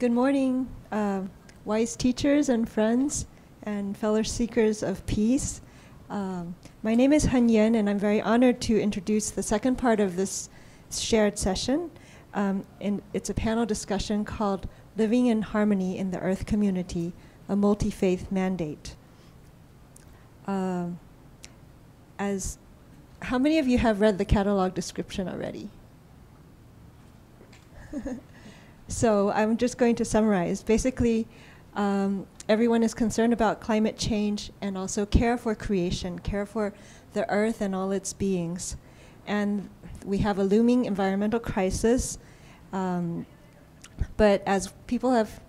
Good morning, wise teachers and friends and fellow seekers of peace. My name is Heng, and I'm very honored to introduce the second part of this shared session. It's a panel discussion called Living in Harmony in the Earth Community, a Multi-Faith Mandate. How many of you have read the catalog description already? So I'm just going to summarize. Basically, everyone is concerned about climate change and also care for creation, care for the earth and all its beings. And we have a looming environmental crisis. But as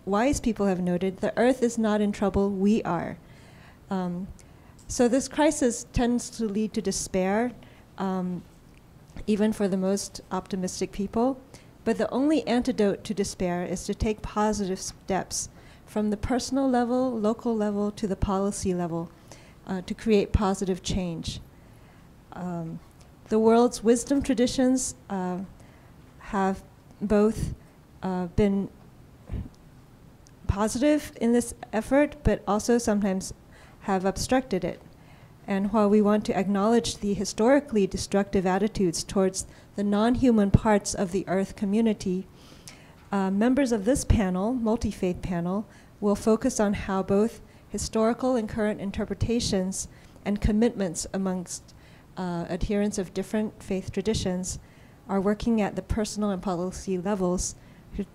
wise people have noted, the earth is not in trouble, we are. So this crisis tends to lead to despair, even for the most optimistic people. But the only antidote to despair is to take positive steps from the personal level, local level, to the policy level to create positive change. The world's wisdom traditions have both been positive in this effort, but also sometimes have obstructed it. And while we want to acknowledge the historically destructive attitudes towards the non-human parts of the Earth community, members of this panel, multi-faith panel, will focus on how both historical and current interpretations and commitments amongst adherents of different faith traditions are working at the personal and policy levels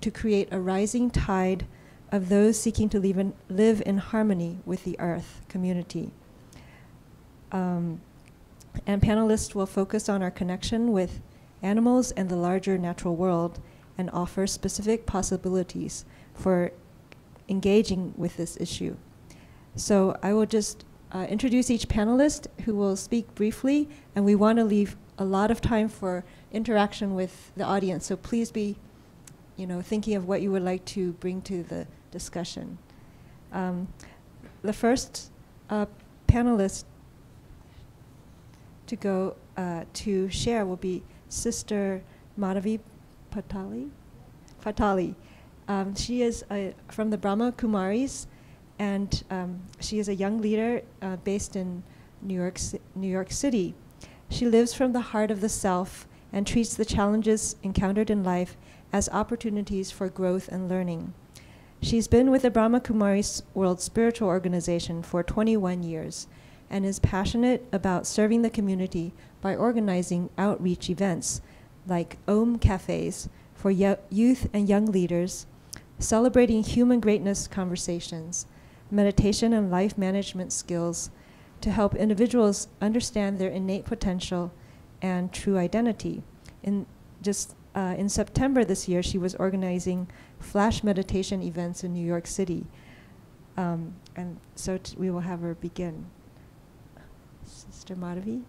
to create a rising tide of those seeking to live in harmony with the Earth community. And panelists will focus on our connection with animals and the larger natural world and offer specific possibilities for engaging with this issue. So I will just introduce each panelist who will speak briefly, and we want to leave a lot of time for interaction with the audience. So please be, thinking of what you would like to bring to the discussion. The first panelist to go to share will be Sister Madhavi Patale. She is from the Brahma Kumaris, and she is a young leader based in New York City. She lives from the heart of the self and treats the challenges encountered in life as opportunities for growth and learning. She's been with the Brahma Kumaris World Spiritual Organization for 21 years and is passionate about serving the community by organizing outreach events like Om Cafes for youth and young leaders, celebrating human greatness conversations, meditation and life management skills to help individuals understand their innate potential and true identity. In September this year, she was organizing flash meditation events in New York City. And so we will have her begin. Sister Madhavi.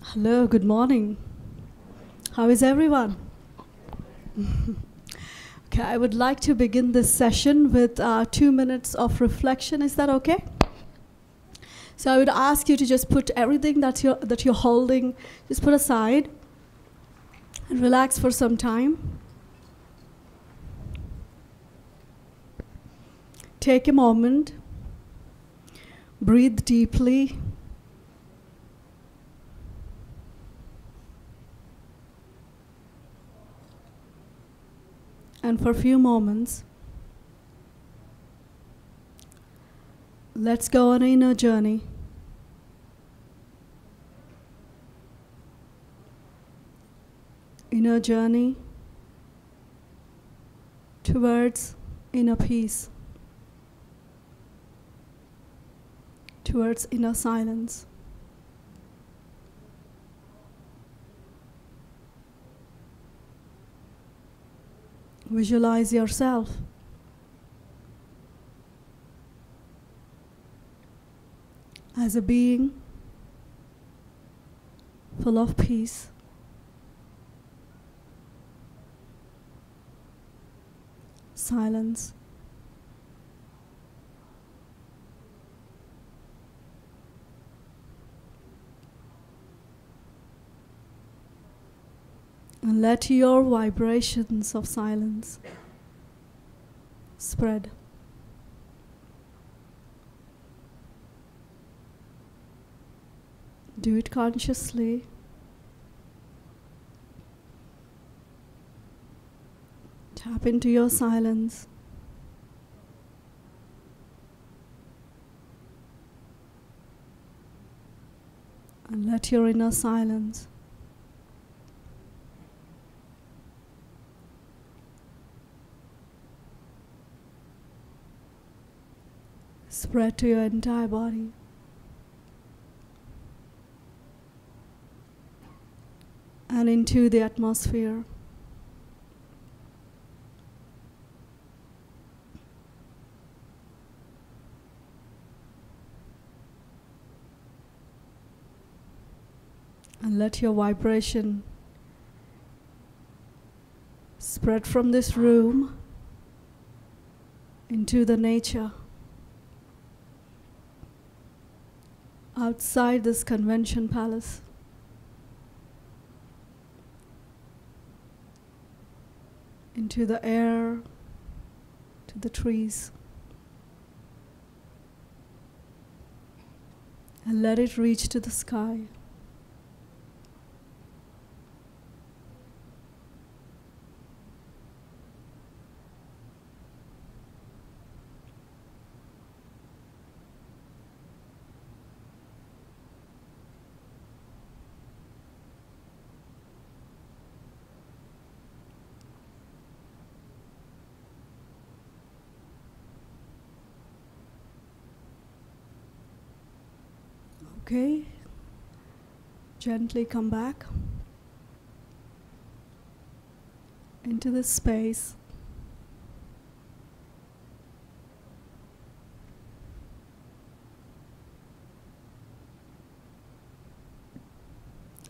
Hello, good morning. How is everyone? Okay, I would like to begin this session with 2 minutes of reflection. Is that okay? So I would ask you to just put everything that you're holding, just put aside and relax for some time. Take a moment, breathe deeply. And for a few moments, let's go on an inner journey. Inner journey towards inner peace, towards inner silence. Visualize yourself as a being full of peace, silence, And let your vibrations of silence spread. Do it consciously. Tap into your silence. And let your inner silence spread to your entire body. And into the atmosphere. And let your vibration spread from this room into the nature, outside this convention palace. Into the air, to the trees. And let it reach to the sky. Okay, gently come back into this space.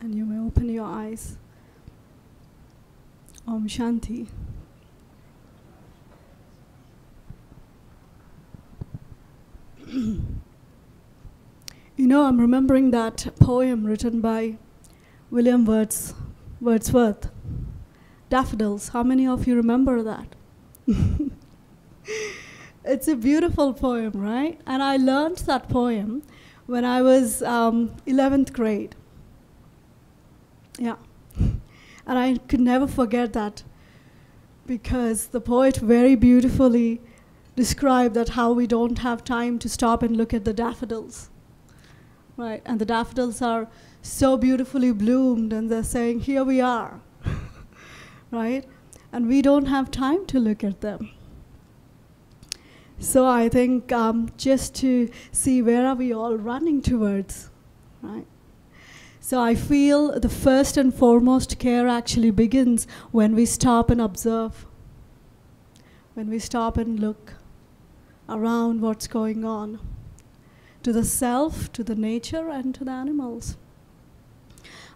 And you may open your eyes. Om Shanti. You know, I'm remembering that poem written by William Wordsworth, Daffodils. How many of you remember that? It's a beautiful poem, right? And I learned that poem when I was 11th grade. Yeah. And I could never forget that because the poet very beautifully described that how we don't have time to stop and look at the daffodils. Right, and the daffodils are so beautifully bloomed, and they're saying, here we are, right? And we don't have time to look at them. So I think just to see where are we all running towards, right? So I feel the first and foremost care actually begins when we stop and observe, when we stop and look around what's going on. To the self, to the nature, and to the animals.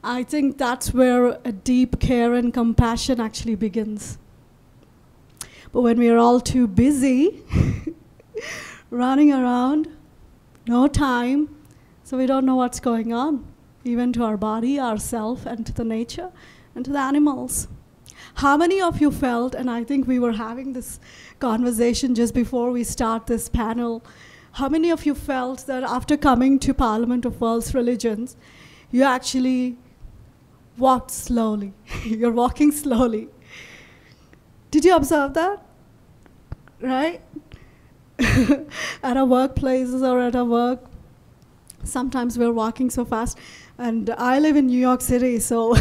I think that's where a deep care and compassion actually begins. But when we are all too busy, running around, no time, so we don't know what's going on, even to our body, ourself, and to the nature, and to the animals. How many of you felt, and I think we were having this conversation just before we start this panel, how many of you felt that after coming to Parliament of World's Religions, you actually walked slowly? You're walking slowly. Did you observe that? Right? At our workplaces or at our work, sometimes we're walking so fast. And I live in New York City, so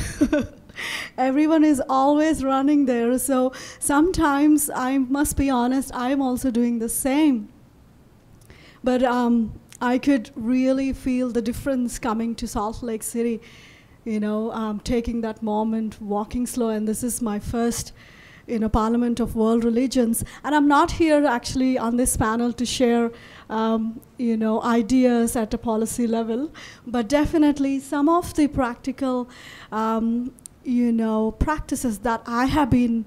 everyone is always running there. So sometimes, I must be honest, I'm also doing the same. But I could really feel the difference coming to Salt Lake City, you know, taking that moment, walking slow, and this is my first, you know, Parliament of World Religions. And I'm not here actually on this panel to share, you know, ideas at a policy level, but definitely some of the practical, you know, practices that I have been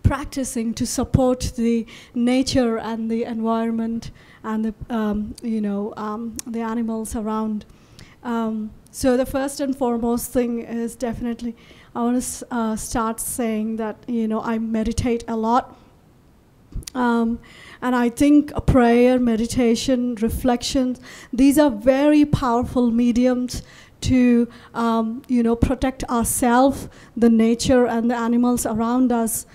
practicing to support the nature and the environment and the, you know, the animals around. So the first and foremost thing is definitely I want to start saying that, I meditate a lot. And I think prayer, meditation, reflections, these are very powerful mediums to, protect ourselves, the nature, and the animals around us.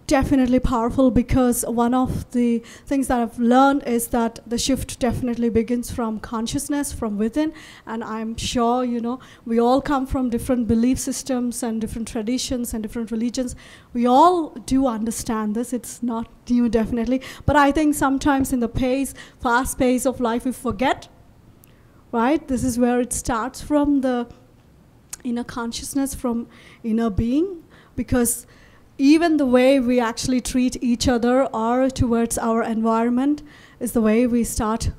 Definitely powerful, because one of the things that I've learned is that the shift definitely begins from consciousness, from within. And I'm sure, we all come from different belief systems and different traditions and different religions. We all do understand this. It's not new, definitely. But I think sometimes in the fast pace of life, we forget, right? This is where it starts, from the inner consciousness, from inner being, because even the way we actually treat each other or towards our environment is the way we start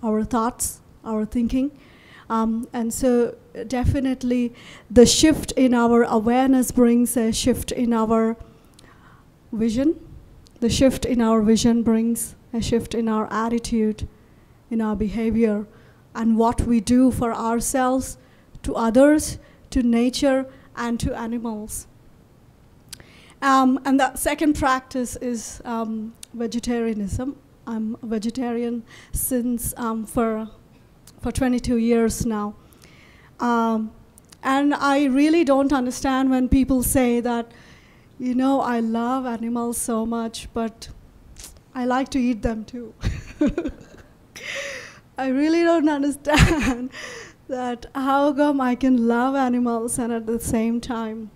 our thoughts, our thinking. And so definitely the shift in our awareness brings a shift in our vision. The shift in our vision brings a shift in our attitude, in our behavior, and what we do for ourselves, to others, to nature, and to animals. And the second practice is vegetarianism. I'm a vegetarian since for 22 years now. And I really don't understand when people say that, I love animals so much, but I like to eat them too. I really don't understand that how come I can love animals and at the same time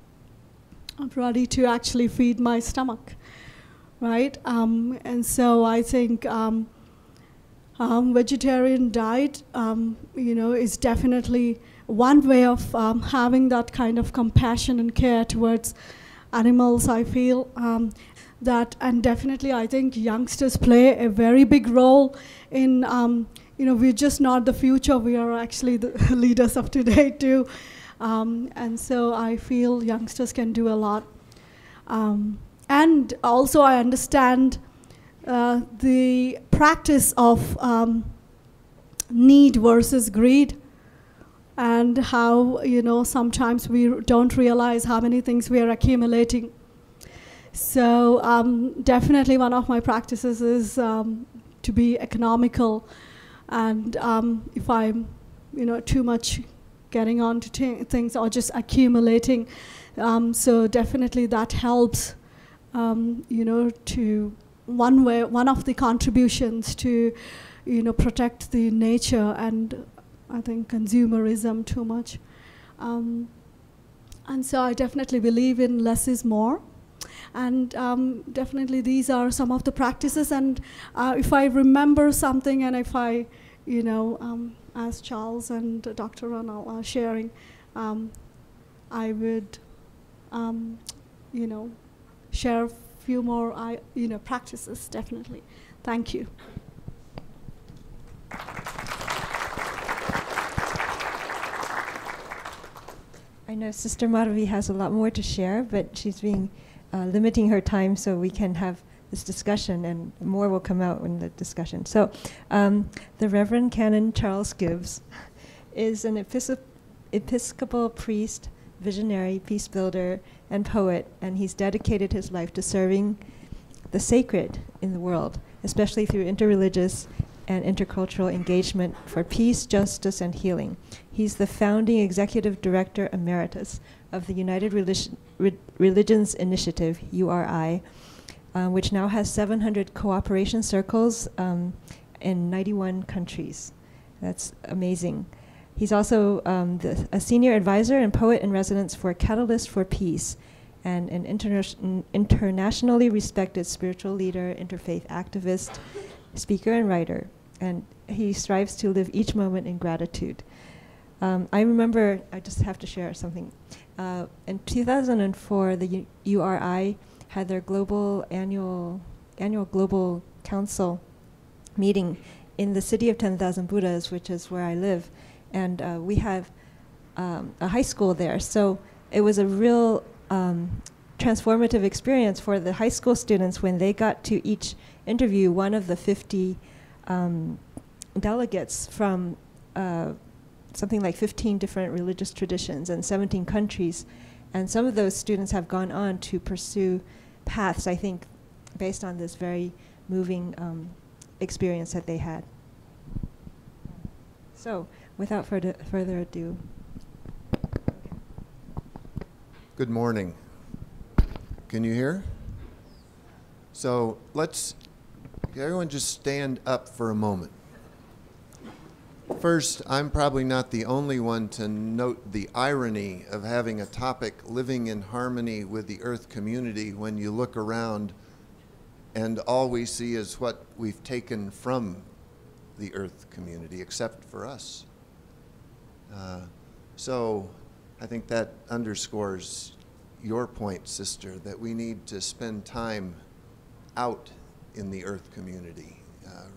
I'm ready to actually feed my stomach, right? And so I think vegetarian diet, is definitely one way of having that kind of compassion and care towards animals. I feel that, and definitely I think youngsters play a very big role in, we're just not the future, we are actually the leaders of today too. And so I feel youngsters can do a lot. And also I understand the practice of need versus greed, and how, sometimes we don't realize how many things we are accumulating. So definitely one of my practices is to be economical. And if I'm, too much getting on to things or just accumulating. So definitely that helps, to one of the contributions to, protect the nature and I think consumerism too much. And so I definitely believe in less is more. And definitely these are some of the practices. And if I remember something, and if I, as Charles and Dr. Ronald are sharing, I would, share a few more, practices, definitely. Thank you. I know Sister Madhavi has a lot more to share, but she's being limiting her time so we can have this discussion, and more will come out in the discussion. So the Reverend Canon Charles Gibbs is an Episcopal priest, visionary, peace builder, and poet, and he's dedicated his life to serving the sacred in the world, especially through interreligious and intercultural engagement for peace, justice, and healing. He's the founding executive director emeritus of the United Religions Initiative, URI, which now has 700 cooperation circles in 91 countries. That's amazing. He's also a senior advisor and poet in residence for Catalyst for Peace, and an internationally respected spiritual leader, interfaith activist, speaker, and writer. And he strives to live each moment in gratitude. I remember, I just have to share something. In 2004, the URI had their annual global council meeting in the city of 10,000 Buddhas, which is where I live. And we have a high school there. So it was a real transformative experience for the high school students when they got to each interview one of the 50 delegates from something like 15 different religious traditions and 17 countries. And some of those students have gone on to pursue paths, I think, based on this very moving experience that they had. So, without further ado. Good morning. Can you hear? So everyone just stand up for a moment. First, I'm probably not the only one to note the irony of having a topic living in harmony with the Earth community when you look around and all we see is what we've taken from the Earth community, except for us. So I think that underscores your point, sister, that we need to spend time out in the Earth community,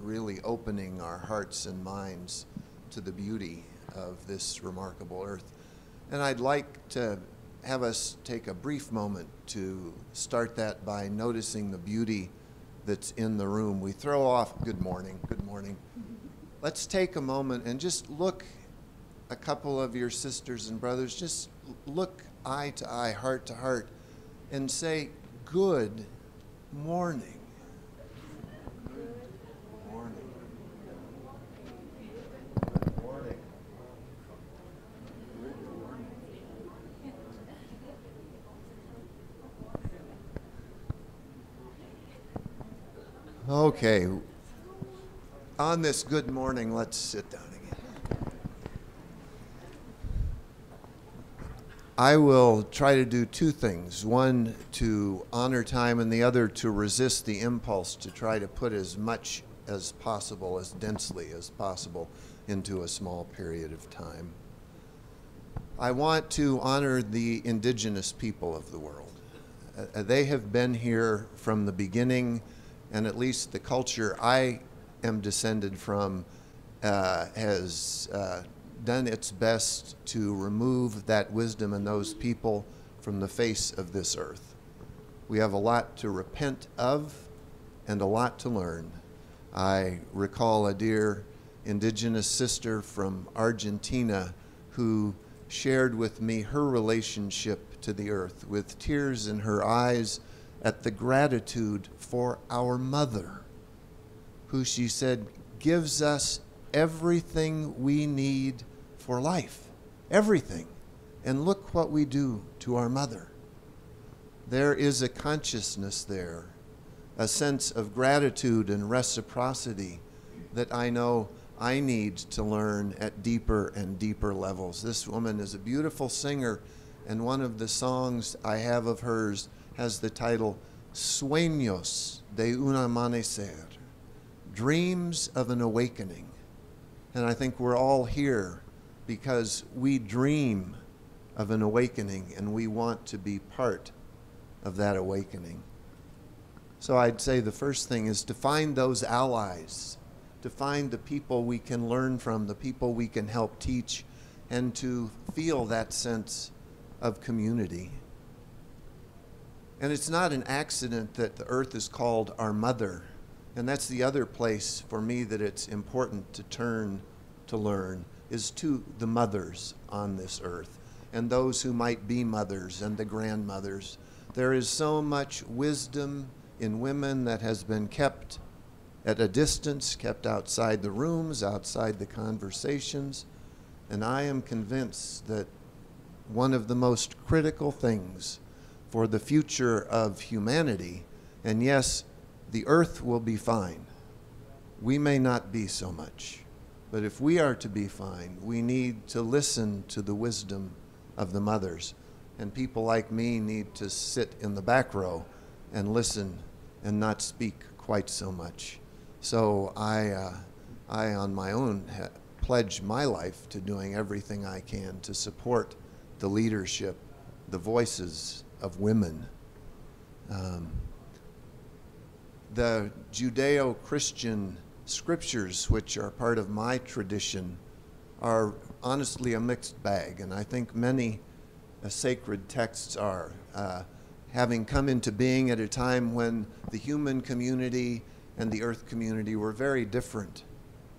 really opening our hearts and minds to the beauty of this remarkable Earth. And I'd like to have us take a brief moment to start that by noticing the beauty that's in the room. We throw off, good morning. Let's take a moment and just look a couple of your sisters and brothers, just look eye to eye, heart to heart, and say, good morning. Good morning. Good morning. Good morning. Okay. On this good morning, let's sit down again. I will try to do two things. One, to honor time, and the other, to resist the impulse to try to put as much as possible, as densely as possible, into a small period of time. I want to honor the indigenous people of the world. They have been here from the beginning, and at least the culture I am descended from has done its best to remove that wisdom and those people from the face of this earth. We have a lot to repent of and a lot to learn. I recall a dear indigenous sister from Argentina who shared with me her relationship to the earth with tears in her eyes at the gratitude for our mother, who she said gives us everything we need for life, everything. And look what we do to our mother. There is a consciousness there, a sense of gratitude and reciprocity that I know I need to learn at deeper and deeper levels. This woman is a beautiful singer, and one of the songs I have of hers has the title Sueños de un amanecer, dreams of an awakening. And I think we're all here because we dream of an awakening and we want to be part of that awakening. So I'd say the first thing is to find those allies, to find the people we can learn from, the people we can help teach, and to feel that sense of community. And it's not an accident that the earth is called our mother. And that's the other place for me that it's important to turn to learn, is to the mothers on this earth and those who might be mothers and the grandmothers. There is so much wisdom in women that has been kept at a distance, kept outside the rooms, outside the conversations. And I am convinced that one of the most critical things for the future of humanity, and yes, the earth will be fine. We may not be so much. But if we are to be fine, we need to listen to the wisdom of the mothers. And people like me need to sit in the back row and listen and not speak quite so much. So I on my own, pledge my life to doing everything I can to support the leadership, the voices of women. The Judeo-Christian scriptures, which are part of my tradition, are honestly a mixed bag, and I think many sacred texts are. Having come into being at a time when the human community and the earth community were very different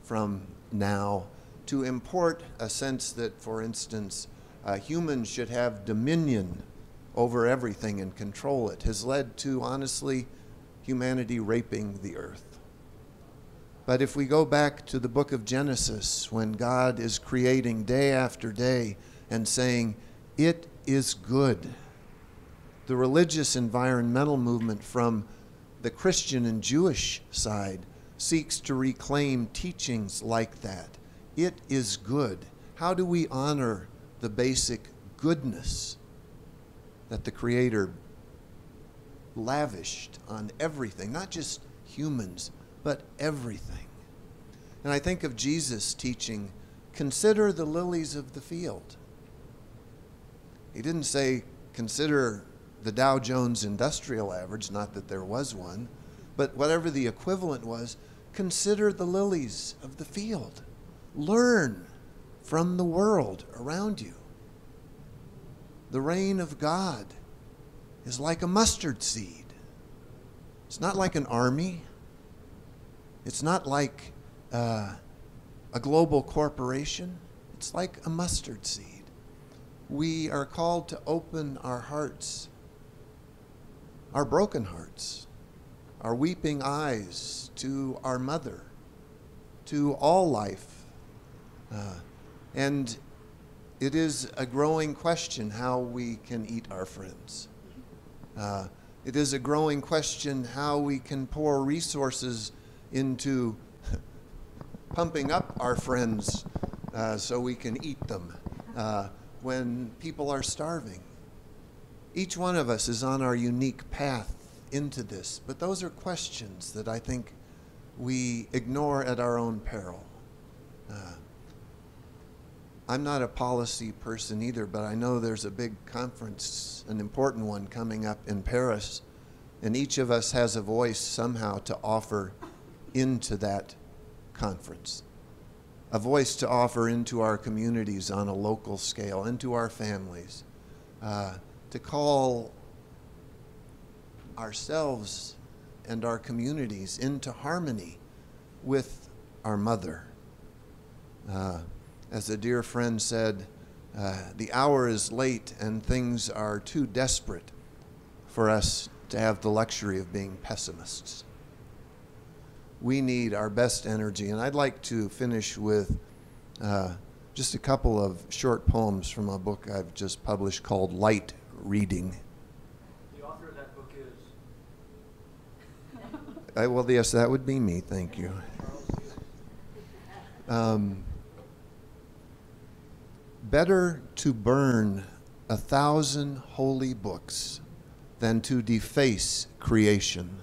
from now, to import a sense that, for instance, humans should have dominion over everything and control it has led to, honestly, humanity raping the earth. But if we go back to the book of Genesis, when God is creating day after day and saying, it is good, the religious environmental movement from the Christian and Jewish side seeks to reclaim teachings like that. It is good. How do we honor the basic goodness that the Creator lavished on everything, not just humans, but everything? And I think of Jesus teaching, consider the lilies of the field. He didn't say, consider the Dow Jones Industrial Average, not that there was one, but whatever the equivalent was, consider the lilies of the field. Learn from the world around you. The reign of God is like a mustard seed. It's not like an army. It's not like a global corporation. It's like a mustard seed. We are called to open our hearts, our broken hearts, our weeping eyes to our mother, to all life. And it is a growing question how we can eat our friends. It is a growing question how we can pour resources into pumping up our friends so we can eat them when people are starving. Each one of us is on our unique path into this, but those are questions that I think we ignore at our own peril. I'm not a policy person either, but I know there's a big conference, an important one coming up in Paris, and each of us has a voice somehow to offer into that conference, a voice to offer into our communities on a local scale, into our families, to call ourselves and our communities into harmony with our mother. As a dear friend said, the hour is late and things are too desperate for us to have the luxury of being pessimists. We need our best energy, and I'd like to finish with just a couple of short poems from a book I've just published called Light Reading. The author of that book is? Well, yes, that would be me, thank you. Better to burn 1,000 holy books than to deface creation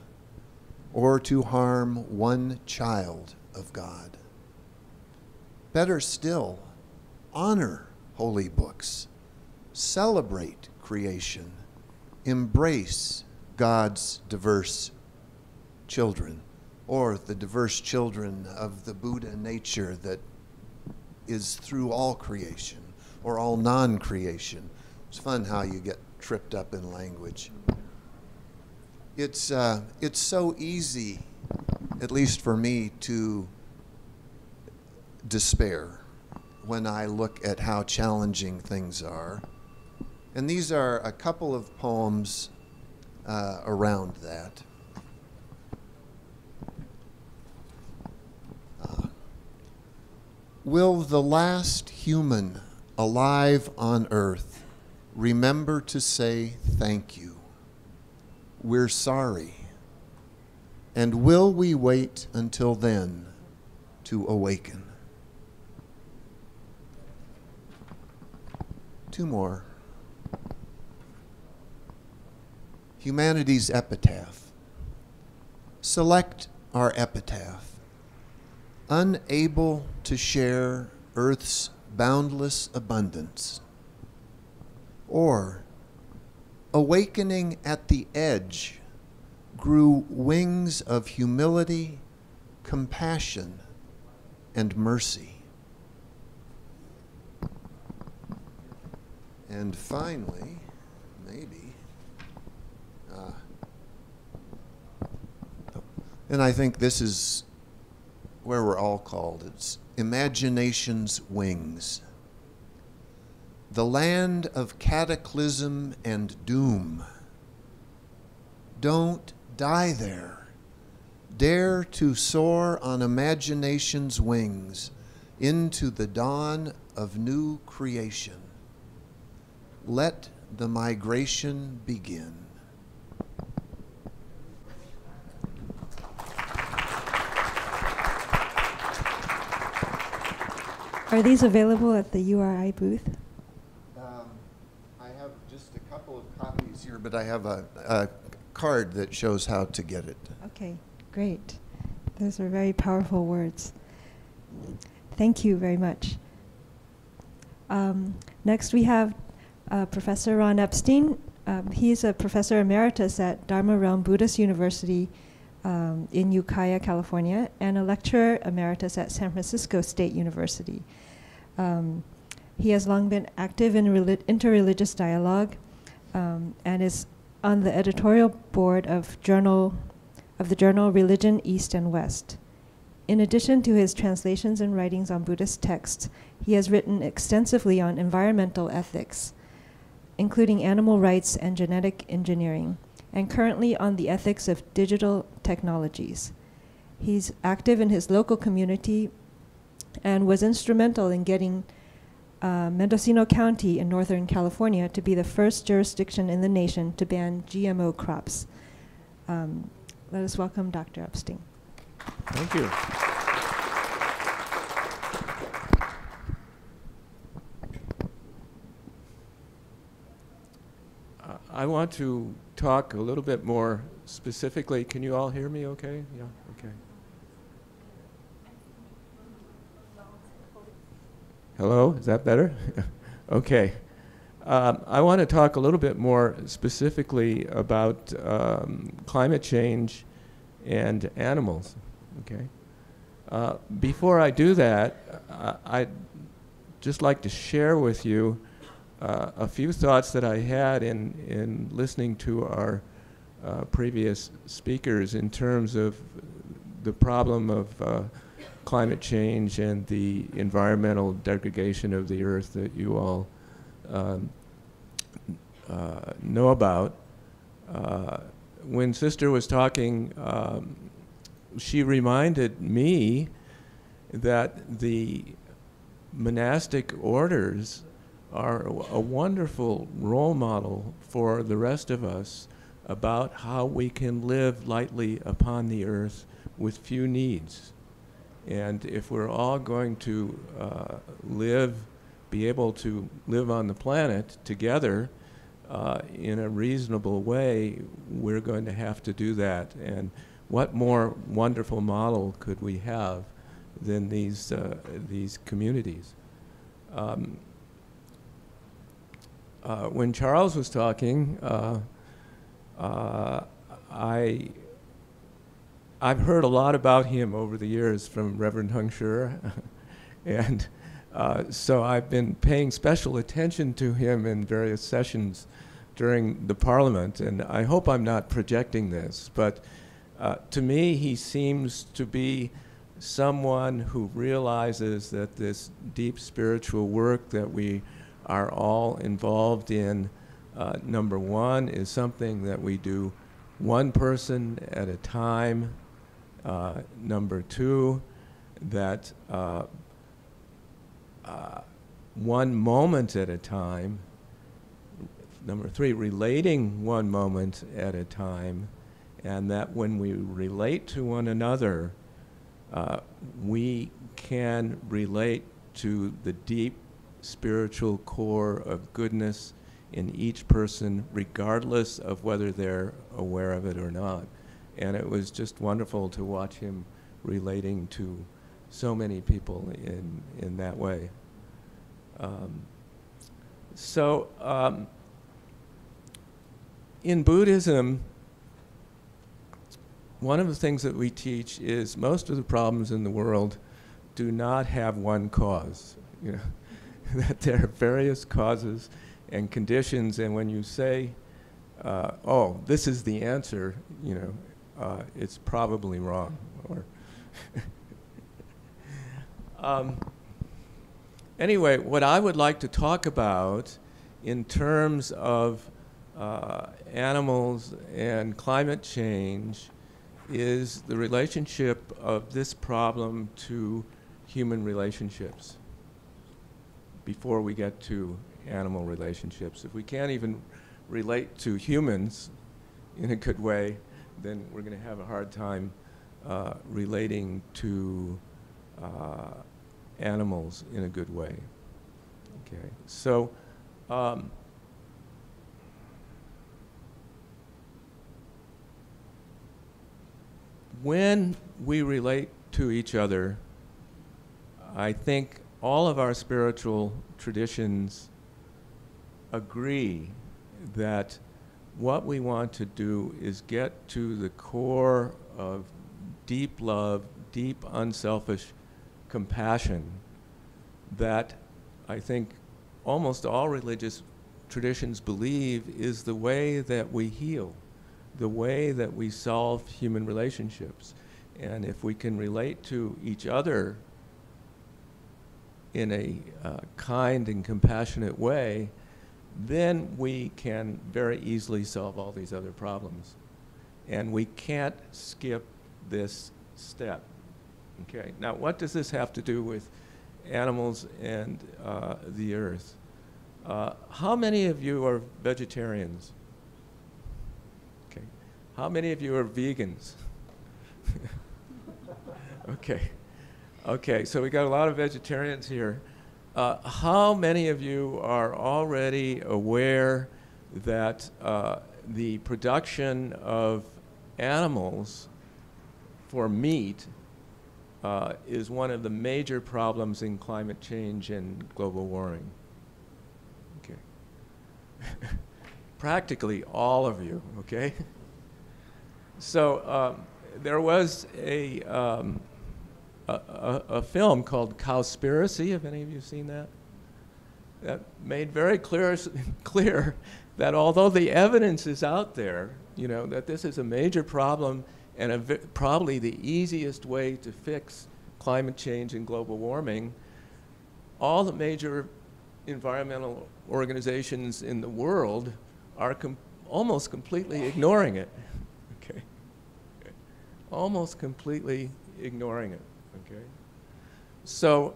or to harm one child of God. Better still, honor holy books, celebrate creation, embrace God's diverse children, or the diverse children of the Buddha nature that is through all creation, or all non-creation. It's fun how you get tripped up in language. It's so easy, at least for me, to despair when I look at how challenging things are. And these are a couple of poems around that. Will the last human alive on earth remember to say thank you? We're sorry. And will we wait until then to awaken? Two more. Humanity's epitaph. Select our epitaph. Unable to share earth's boundless abundance, or awakening at the edge grew wings of humility, compassion, and mercy. And finally, maybe, and I think this is where we're all called. It's imagination's wings. the land of cataclysm and doom. Don't die there. Dare to soar on imagination's wings into the dawn of new creation. Let the migration begin. Are these available at the URI booth? I have just a couple of copies here, but I have a card that shows how to get it. Okay, great. Those are very powerful words. Thank you very much. Next we have Professor Ron Epstein. He's a professor emeritus at Dharma Realm Buddhist University in Ukiah, California, and a lecturer emeritus at San Francisco State University. He has long been active in interreligious dialogue and is on the editorial board of the journal Religion East and West. In addition to his translations and writings on Buddhist texts, he has written extensively on environmental ethics, including animal rights and genetic engineering, and currently on the ethics of digital technologies. He's active in his local community and was instrumental in getting Mendocino County in Northern California to be the first jurisdiction in the nation to ban GMO crops. Let us welcome Dr. Epstein. Thank you. I want to talk a little bit more specifically. Can you all hear me okay? Yeah, okay. Hello, is that better? Okay. I want to talk a little bit more specifically about climate change and animals, okay? Before I do that, I'd just like to share with you a few thoughts that I had in listening to our previous speakers in terms of the problem of climate change and the environmental degradation of the earth that you all know about. When Sister was talking, she reminded me that the monastic orders are a wonderful role model for the rest of us about how we can live lightly upon the earth with few needs. And if we're all going to be able to live on the planet together in a reasonable way, we're going to have to do that. And what more wonderful model could we have than these communities? When Charles was talking, I've heard a lot about him over the years from Reverend Heng Sure, and so I've been paying special attention to him in various sessions during the Parliament, and I hope I'm not projecting this, but to me he seems to be someone who realizes that this deep spiritual work that we are all involved in, number one, is something that we do one person at a time. Number two, that one moment at a time. Number three, relating one moment at a time, and that when we relate to one another, we can relate to the deep spiritual core of goodness in each person, regardless of whether they're aware of it or not. And it was just wonderful to watch him relating to so many people in that way. In Buddhism, one of the things that we teach is most of the problems in the world do not have one cause. You know, that there are various causes and conditions, and when you say, "Oh, this is the answer," you know, it's probably wrong. Or anyway, what I would like to talk about in terms of animals and climate change is the relationship of this problem to human relationships before we get to animal relationships. If we can't even relate to humans in a good way, then we're going to have a hard time relating to animals in a good way. Okay, so when we relate to each other, I think all of our spiritual traditions agree that what we want to do is get to the core of deep love, deep unselfish compassion that I think almost all religious traditions believe is the way that we heal, the way that we solve human relationships. And if we can relate to each other in a kind and compassionate way, then we can very easily solve all these other problems. And we can't skip this step. Okay, now what does this have to do with animals and the earth? How many of you are vegetarians? Okay, how many of you are vegans? Okay, so we got a lot of vegetarians here. How many of you are already aware that the production of animals for meat is one of the major problems in climate change and global warming? Okay. Practically all of you, okay? So there was a film called Cowspiracy. Have any of you seen that? That made very clear that although the evidence is out there, you know, that this is a major problem and probably the easiest way to fix climate change and global warming, all the major environmental organizations in the world are almost completely ignoring it. Okay. Almost completely ignoring it. Okay. So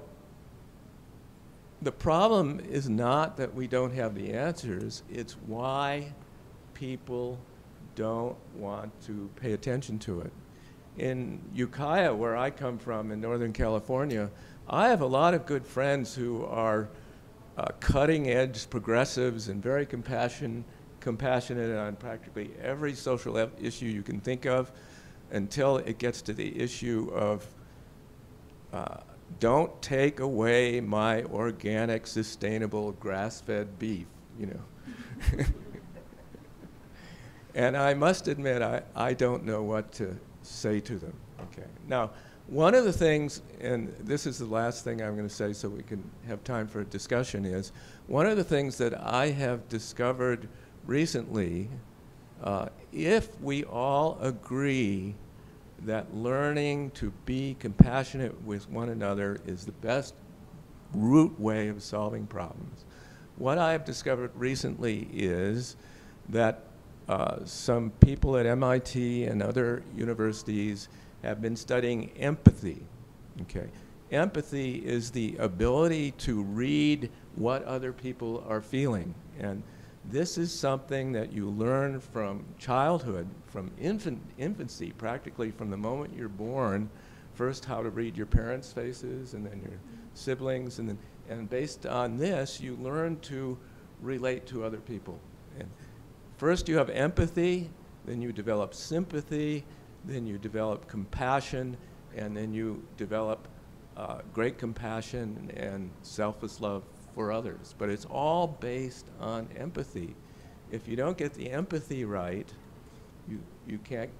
the problem is not that we don't have the answers, it's why people don't want to pay attention to it. In Ukiah, where I come from in Northern California, I have a lot of good friends who are cutting-edge progressives and very compassionate on practically every social issue you can think of, until it gets to the issue of don't take away my organic, sustainable, grass-fed beef, you know. And I must admit, I don't know what to say to them. Okay. Now, one of the things, and this is the last thing I'm going to say so we can have time for a discussion, is one of the things that I have discovered recently, if we all agree that learning to be compassionate with one another is the best root way of solving problems. What I have discovered recently is that some people at MIT and other universities have been studying empathy. Okay. Empathy is the ability to read what other people are feeling. And this is something that you learn from childhood, from infancy, practically from the moment you're born. First, how to read your parents' faces, and then your siblings, and based on this, you learn to relate to other people. And first, you have empathy, then you develop sympathy, then you develop compassion, and then you develop great compassion and selfless love for others. But it's all based on empathy. If you don't get the empathy right, you can't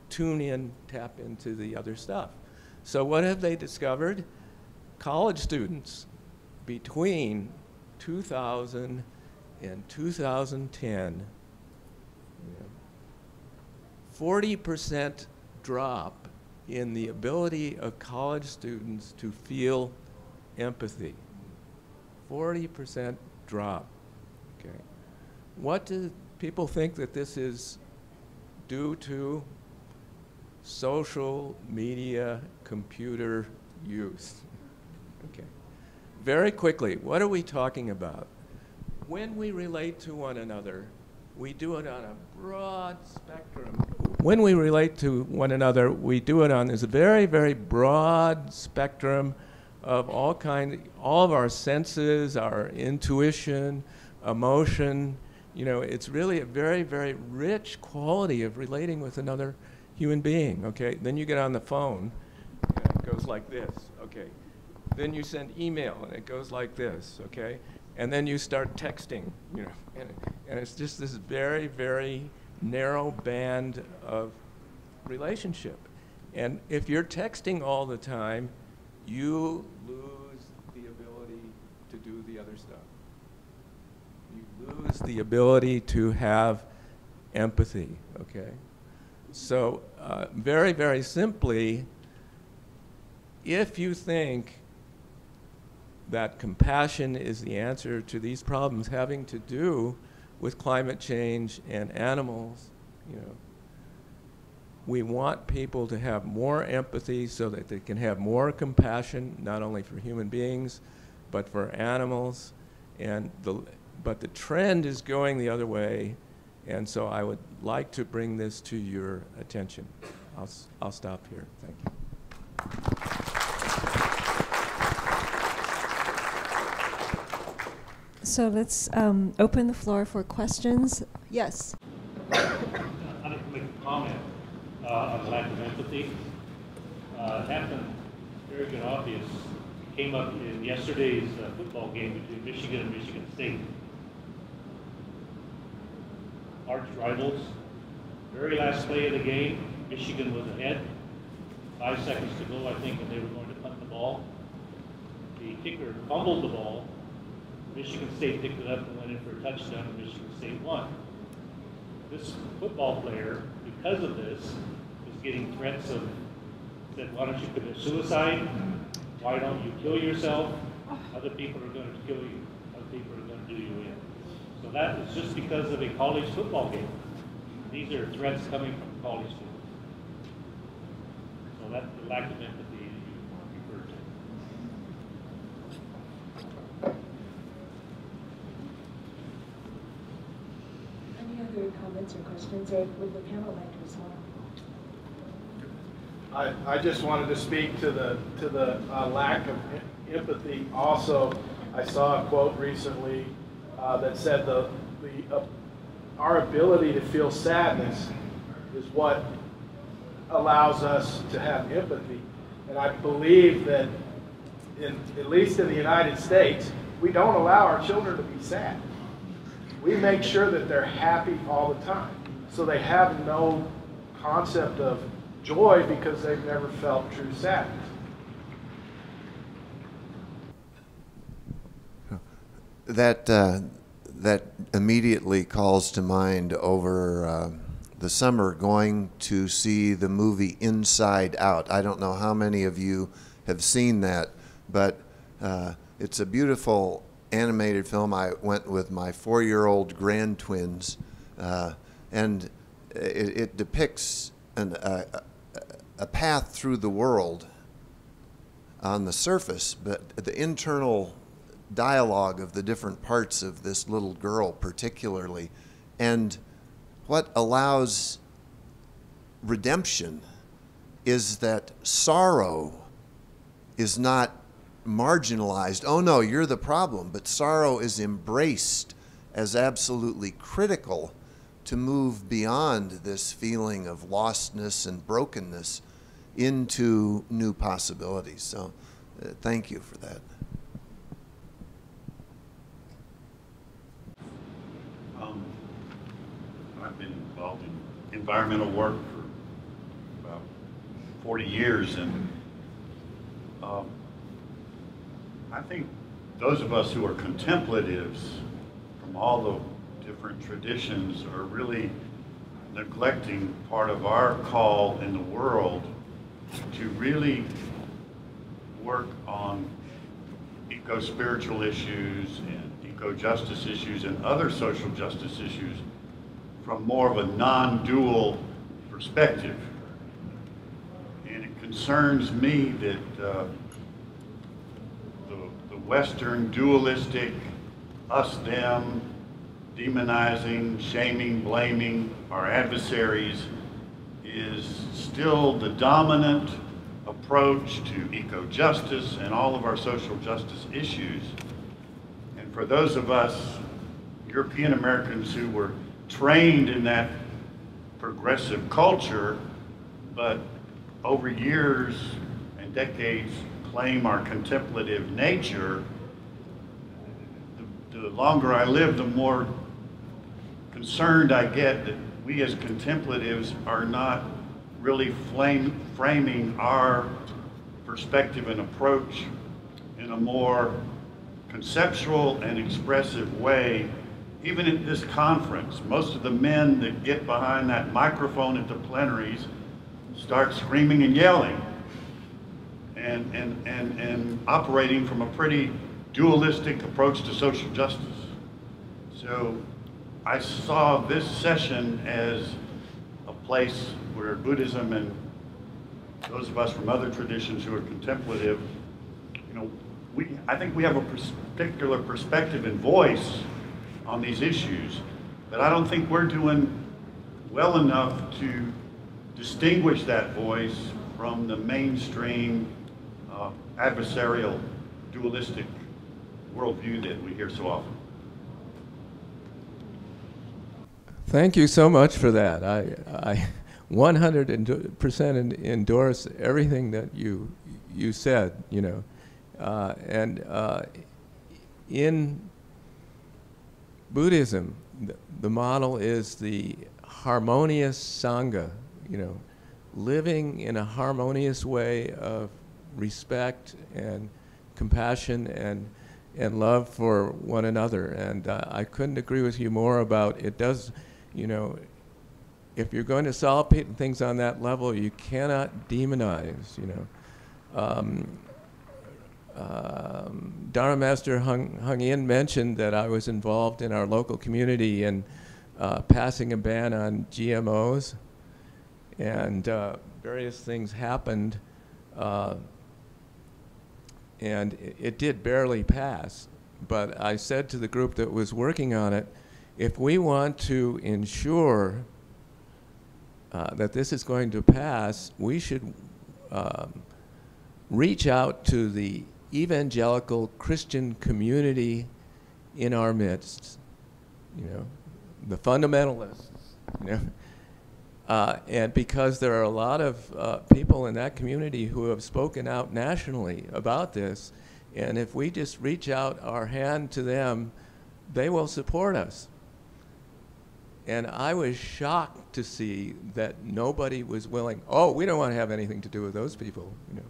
tune in, tap into the other stuff. So what have they discovered? College students between 2000 and 2010, 40% drop in the ability of college students to feel empathy. 40% drop. Okay. What do people think that this is due to? Social media computer use. Okay. Very quickly, what are we talking about? When we relate to one another, we do it on a broad spectrum. When we relate to one another, we do it on this very, very broad spectrum of all of our senses, our intuition, emotion. You know, it's really a very, very rich quality of relating with another human being, okay? Then you get on the phone, and it goes like this, okay? Then you send email, and it goes like this, okay? And then you start texting, you know, and it's just this very, very narrow band of relationship. And if you're texting all the time, you lose the ability to do the other stuff. You lose the ability to have empathy, okay? So very, very simply, if you think that compassion is the answer to these problems having to do with climate change and animals, you know, we want people to have more empathy so that they can have more compassion, not only for human beings, but for animals. But the trend is going the other way. And so I would like to bring this to your attention. I'll stop here. Thank you. So let's open the floor for questions. Yes. I'd like to make a comment on lack of empathy. It happened very good obvious. It came up in yesterday's football game between Michigan and Michigan State. Arch rivals. Very last play of the game, Michigan was ahead. 5 seconds to go, I think, and they were going to punt the ball. The kicker fumbled the ball. Michigan State picked it up and went in for a touchdown, and Michigan State won. This football player, because of this, was getting threats of, said, why don't you commit suicide? Why don't you kill yourself? Other people are going to kill you. Other people are going to do you in. So that is just because of a college football game. These are threats coming from college students. So that's the lack of empathy that you referred to. Any other comments or questions, or would the panel like to respond? I just wanted to speak to the lack of empathy. Also, I saw a quote recently that said our ability to feel sadness is what allows us to have empathy. And I believe that, at least in the United States, we don't allow our children to be sad. We make sure that they're happy all the time. So they have no concept of joy because they've never felt true sadness. That immediately calls to mind over the summer going to see the movie Inside Out. I don't know how many of you have seen that, but it's a beautiful animated film. I went with my 4-year-old grand twins, and it depicts a path through the world on the surface, but the internal dialogue of the different parts of this little girl particularly, and what allows redemption is that sorrow is not marginalized. Oh no, you're the problem, but sorrow is embraced as absolutely critical to move beyond this feeling of lostness and brokenness into new possibilities. So thank you for that. I've been involved in environmental work for about 40 years, and I think those of us who are contemplatives from all the different traditions are really neglecting part of our call in the world to really work on eco-spiritual issues and eco-justice issues and other social justice issues from more of a non-dual perspective. And it concerns me that the Western dualistic us-them, demonizing, shaming, blaming our adversaries is still the dominant approach to eco-justice and all of our social justice issues. And for those of us European Americans who were trained in that progressive culture, but over years and decades claim our contemplative nature, the longer I live, the more concerned I get that we as contemplatives are not really framing our perspective and approach in a more conceptual and expressive way. Even at this conference, most of the men that get behind that microphone at the plenaries start screaming and yelling and operating from a pretty dualistic approach to social justice. So I saw this session as a place where Buddhism and those of us from other traditions who are contemplative, you know, I think we have a particular perspective and voice on these issues, but I don't think we're doing well enough to distinguish that voice from the mainstream adversarial, dualistic worldview that we hear so often. Thank you so much for that. I 100% endorse everything that you said, you know. In Buddhism, the model is the harmonious Sangha, you know, living in a harmonious way of respect and compassion and love for one another. And I couldn't agree with you more about it does, you know, if you're going to solve things on that level, you cannot demonize, you know. Dharma Master Heng In mentioned that I was involved in our local community in passing a ban on GMOs, and various things happened, and it did barely pass. But I said to the group that was working on it, if we want to ensure that this is going to pass, we should reach out to the evangelical Christian community in our midst, you know, the fundamentalists, you know, and because there are a lot of people in that community who have spoken out nationally about this, and if we just reach out our hand to them, they will support us. And I was shocked to see that nobody was willing, oh, we don't want to have anything to do with those people, you know.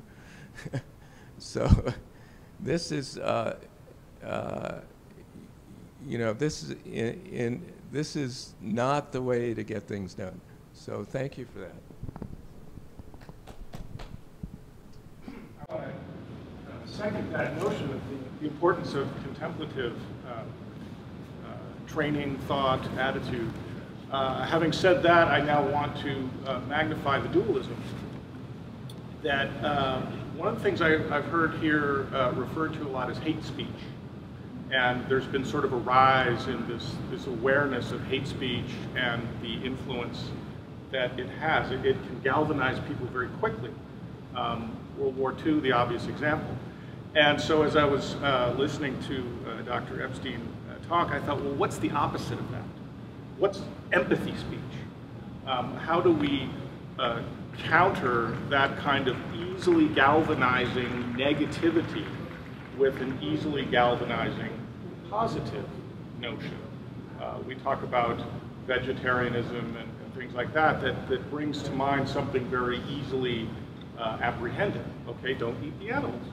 So this is, you know, this is this is not the way to get things done. So thank you for that. I want to second that notion of the importance of contemplative training, thought, attitude. Having said that, I now want to magnify the dualism. That one of the things I've heard here referred to a lot is hate speech. And there's been sort of a rise in this awareness of hate speech and the influence that it has. It can galvanize people very quickly. World War II, the obvious example. And so as I was listening to Dr. Epstein talk, I thought, well, what's the opposite of that? What's empathy speech? How do we counter that kind of easily galvanizing negativity with an easily galvanizing positive notion? We talk about vegetarianism and things like that brings to mind something very easily apprehended. Okay, don't eat the animals.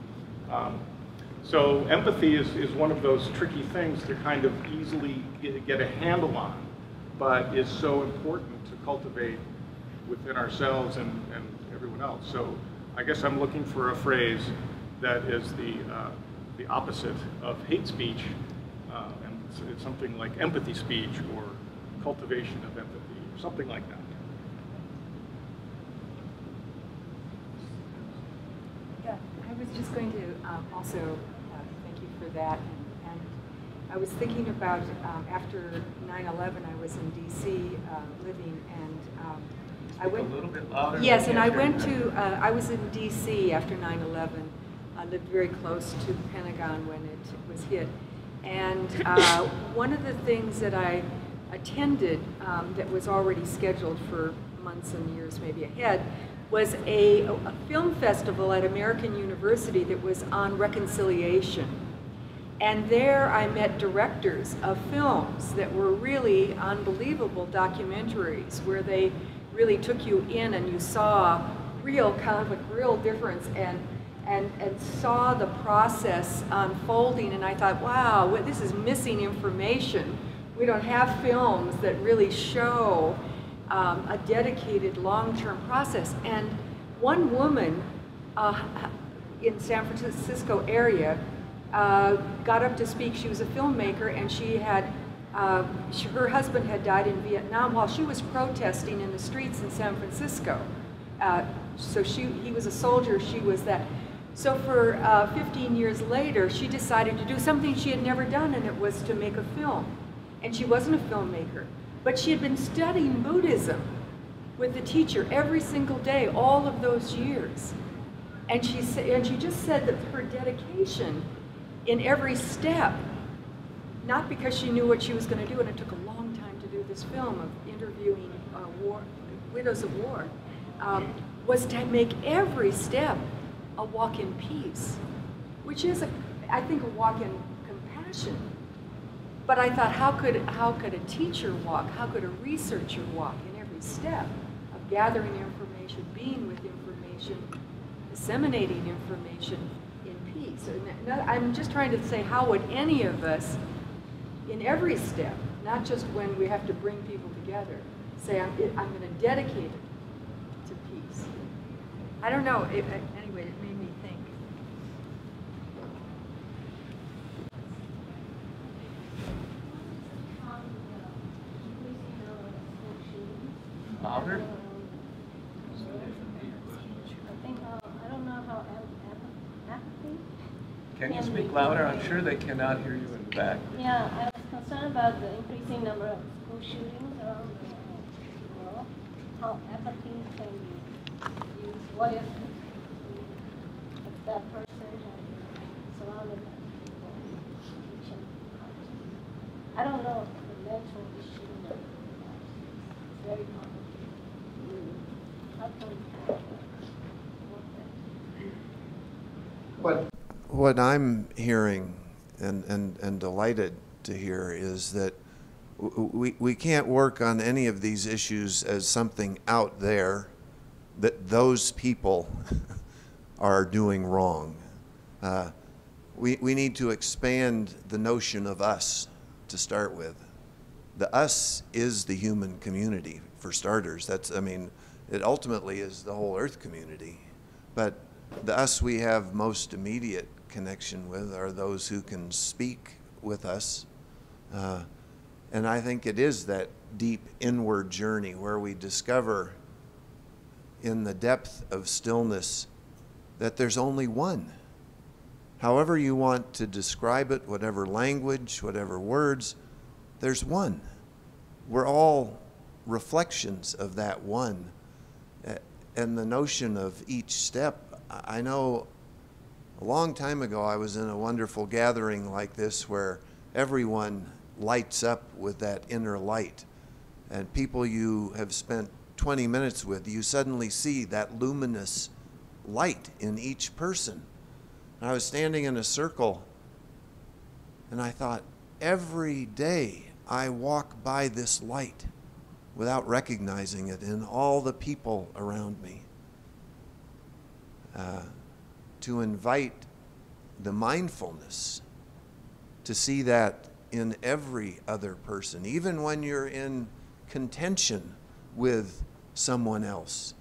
So empathy is one of those tricky things to kind of easily get a handle on, but is so important to cultivate within ourselves and everyone else. So I guess I'm looking for a phrase that is the the opposite of hate speech, and it's something like empathy speech or cultivation of empathy or something like that. Yeah, I was just going to also thank you for that. And I was thinking about after 9/11, I was in D.C. Living, and I went a little bit louder. Yes, and I went to. I was in D.C. after 9/11. I lived very close to the Pentagon when it was hit, and one of the things that I attended that was already scheduled for months and years, maybe ahead, was a film festival at American University that was on reconciliation. And there I met directors of films that were really unbelievable documentaries where they really took you in and you saw real conflict, real difference, and saw the process unfolding. And I thought, wow, this is missing information. We don't have films that really show a dedicated long-term process. And one woman in San Francisco area got up to speak. She was a filmmaker, and she had her husband had died in Vietnam while she was protesting in the streets in San Francisco. So he was a soldier, she was that. So for 15 years later, she decided to do something she had never done, and it was to make a film. And she wasn't a filmmaker, but she had been studying Buddhism with the teacher every single day, all of those years. And she just said that her dedication in every step, not because she knew what she was going to do, and it took a long time to do this film of interviewing widows of war, was to make every step a walk in peace, which is, I think, a walk in compassion. But I thought, how could a teacher walk? How could a researcher walk in every step of gathering information, being with information, disseminating information in peace? And I'm just trying to say, how would any of us, in every step, not just when we have to bring people together, say, I'm going to dedicate it to peace? I don't know. Anyway, it made me think. Louder? I don't know how apathy. Can you speak louder? I'm sure they cannot hear you in the back. Yeah, I was concerned about the increasing number of school shootings around the world. How apathy can be used. What if that person has surrounded by people teaching? I don't know the mental issue, but it's very complicated. How can we What I'm hearing and delighted to hear is that we can't work on any of these issues as something out there that those people are doing wrong. We need to expand the notion of us to start with. The us is the human community, for starters. It ultimately is the whole Earth community. But the us we have most immediate connection with are those who can speak with us. And I think it is that deep inward journey where we discover in the depth of stillness that there's only one. However you want to describe it, whatever language, whatever words, there's one. We're all reflections of that one. And the notion of each step, I know a long time ago I was in a wonderful gathering like this where everyone lights up with that inner light. And people you have spent 20 minutes with, you suddenly see that luminous light in each person. And I was standing in a circle and I thought, every day I walk by this light without recognizing it in all the people around me. To invite the mindfulness to see that in every other person, even when you're in contention with someone else,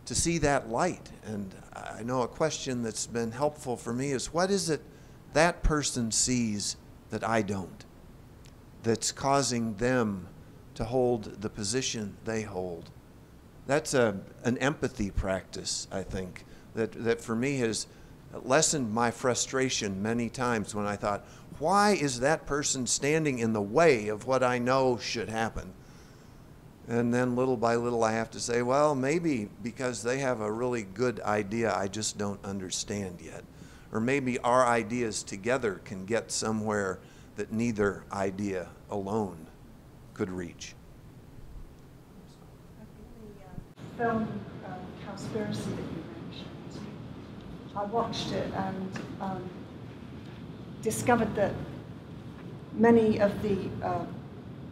to see that light. And I know a question that's been helpful for me is, what is it that person sees that I don't, that's causing them to hold the position they hold. That's an empathy practice, I think, that for me has lessened my frustration many times when I thought, why is that person standing in the way of what I know should happen? And then little by little I have to say, well, maybe because they have a really good idea I just don't understand yet. Or maybe our ideas together can get somewhere that neither idea alone could reach. Film Cowspiracy that you mentioned, I watched it and discovered that many of the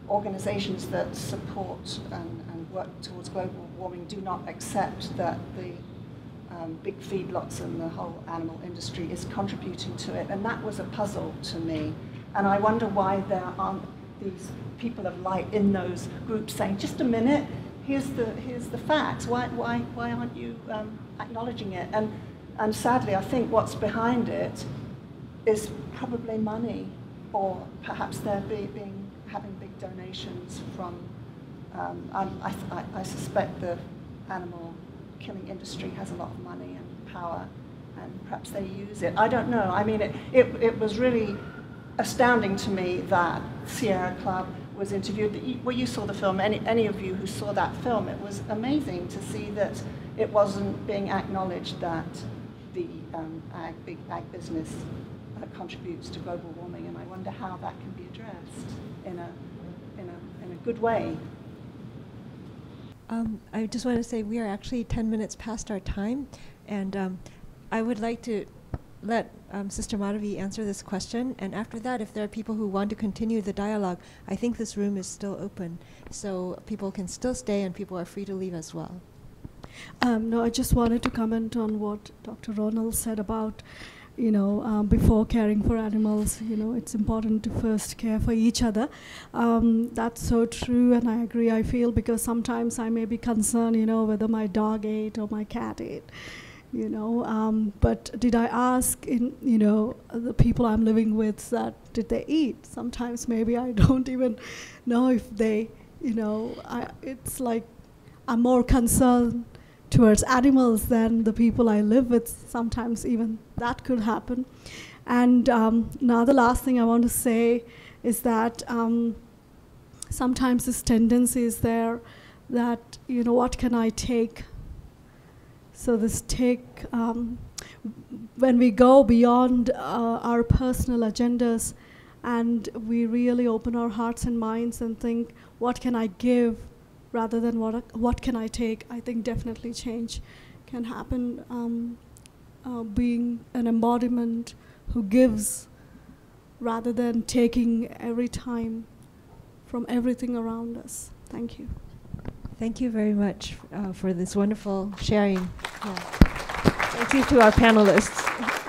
organizations that support and work towards global warming do not accept that the big feedlots and the whole animal industry is contributing to it. And that was a puzzle to me. And I wonder why there aren't these people of light in those groups saying, just a minute, here's the facts. Why aren't you acknowledging it? And sadly, I think what's behind it is probably money, or perhaps they're having big donations from. I suspect the animal killing industry has a lot of money and power, and perhaps they use it. I don't know. I mean, it was really astounding to me that Sierra Club was interviewed. Well, you saw the film. Any of you who saw that film, it was amazing to see that it wasn't being acknowledged that the big ag business contributes to global warming, and I wonder how that can be addressed in a good way. I just want to say we are actually 10 minutes past our time, and I would like to let Sister Madhavi answer this question, and after that, if there are people who want to continue the dialogue, I think this room is still open, so people can still stay and people are free to leave as well. No, I just wanted to comment on what Dr. Ronald said about, before caring for animals, it's important to first care for each other. That's so true, and I agree, I feel, because sometimes I may be concerned, whether my dog ate or my cat ate. But did I ask the people I'm living with that did they eat? Sometimes maybe I don't even know if they, it's like I'm more concerned towards animals than the people I live with. Sometimes even that could happen. And now the last thing I want to say is that sometimes this tendency is there that, what can I take? So this when we go beyond our personal agendas and we really open our hearts and minds and think, what can I give rather than what can I take? I think definitely change can happen. Being an embodiment who gives rather than taking every time from everything around us. Thank you. Thank you very much for this wonderful sharing. Yeah. Thank you to our panelists.